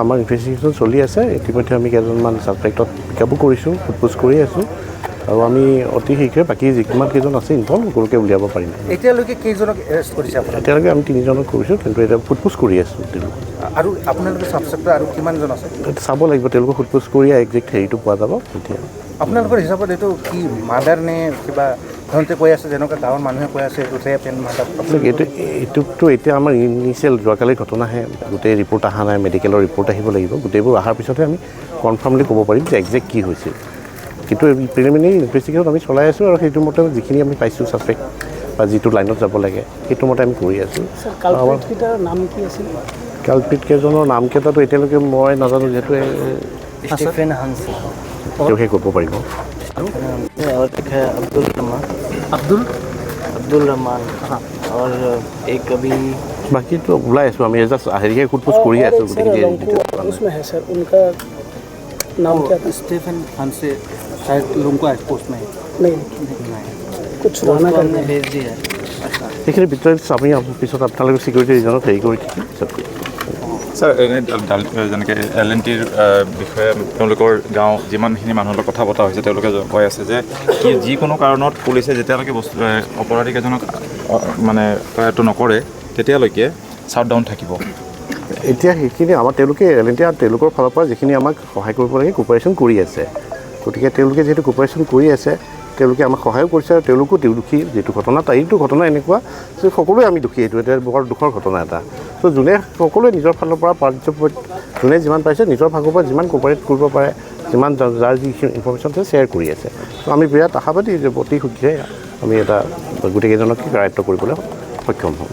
আমাৰ ইনভেষ্টিগেশ্যন চলি আছে। ইতিমধ্যে আমি কেইজনমান ছাছপেক্টক পিকআপো কৰিছোঁ, সোধপোছ কৰি আছোঁ আৰু আমি অতি শীঘ্ৰে বাকী যিমান কেইজন আছে ইনভল্ভ সকলোকে উলিয়াব পাৰিম। এতিয়ালৈকে কেইজনক এৰেষ্ট কৰিছে আপোনালোকে? এতিয়ালৈকে আমি 3জনক কৰিছোঁ, কিন্তু এতিয়া সোধপোছ কৰি আছোঁ। আৰু আপোনালোকে ছাছপেক্ট আৰু কিমানজন আছে? চাব লাগিব, তেওঁলোকক সোধপোছ কৰি একজেক্ট হেৰিটো পোৱা যাব তেতিয়া। আপোনালোকৰ হিচাপত এইটো কি মাৰ্ডাৰ নে কিবা? সিহঁতে কৈ আছে যেনেকুৱা গাঁৱৰ মানুহে কৈ আছে এইটো ৰেপ এণ্ড মাৰ্ডাৰ। এইটোতো এতিয়া আমাৰ ইনিচিয়েল যোৱাকালিৰ ঘটনাহে, গোটেই ৰিপৰ্ট অহা নাই, মেডিকেলৰ ৰিপৰ্ট আহিব লাগিব। গোটেইবোৰ অহাৰ পিছতহে আমি কনফাৰ্মলি ক'ব পাৰিম যে একজেক্ট কি হৈছিল। কিন্তু প্ৰিলিমিনাৰী ইনভেষ্টিগেশ্যন আমি চলাই আছোঁ আৰু সেইটো মতে যিখিনি আমি পাইছোঁ ছাছপেক্ট বা যিটো লাইনত যাব লাগে সেইটো মতে আমি কৰি আছোঁ। কালপিতকেইজনৰ নামকেইটাতো এতিয়ালৈকে মই নাজানো, যিহেতু स्टीफन हंस তেওঁহে ক'ব পাৰিব। और एक है अब्दुल रहमान और एक अभी বাকীটো ওলাই আছোঁ আমি, জাষ্ট হেৰিহে সোধপোছ কৰি আছোঁ গোটেইখিনি। उसमें है सर, उनका नाम क्या था? स्टीफन हंस शायद लुंको पोस्ट में नहीं, कुछ राना उसको करना हमने है। भेज दिया है। সেইখিনি ভিতৰত আমি পিছত আপোনালোকে চিকিউৰিটি ৰিজনত হেৰি কৰি থাকিম পিছত কৰিম। ছাৰ, এনে যেনেকৈ L&Tৰ বিষয়ে তেওঁলোকৰ গাঁও যিমানখিনি মানুহৰ লগত কথা পতা হৈছে, তেওঁলোকে কৈ আছে যে যিকোনো কাৰণত পুলিচে যেতিয়ালৈকে অপৰাধীকেইজনক মানে তৈয়াৰটো নকৰে তেতিয়ালৈকে শ্বাটডাউন থাকিব। এতিয়া সেইখিনি আমাৰ তেওঁলোকে L&T আৰু তেওঁলোকৰ ফালৰ পৰা যিখিনি আমাক সহায় কৰিব লাগে কোপাৰেশ্যন কৰি আছে। গতিকে তেওঁলোকে যিহেতু কোপাৰেশ্যন কৰি আছে, তেওঁলোকে আমাক সহায়ো কৰিছে আৰু তেওঁলোকো দোষী। যিটো ঘটনা এইটো ঘটনা এনেকুৱা যে সকলোৱে আমি দোষী, এইটো এটা বৰ দুখৰ ঘটনা এটা। ত' যোনে সকলোৱে নিজৰ ফালৰ পৰা যোনে যিমান পাৰিছে নিজৰ ভাগৰ পৰা যিমান কোপাৰেট কৰিব পাৰে, যিমান যাৰ যিখিনি ইনফৰ্মেশ্যন আছে শ্বেয়াৰ কৰি আছে। ত' আমি বিৰাট আশাবাদী যে অতি শীঘ্ৰে আমি এটা গোটেইকেইজনক কাৰায়ত্ব কৰিবলৈ সক্ষম হ'ম।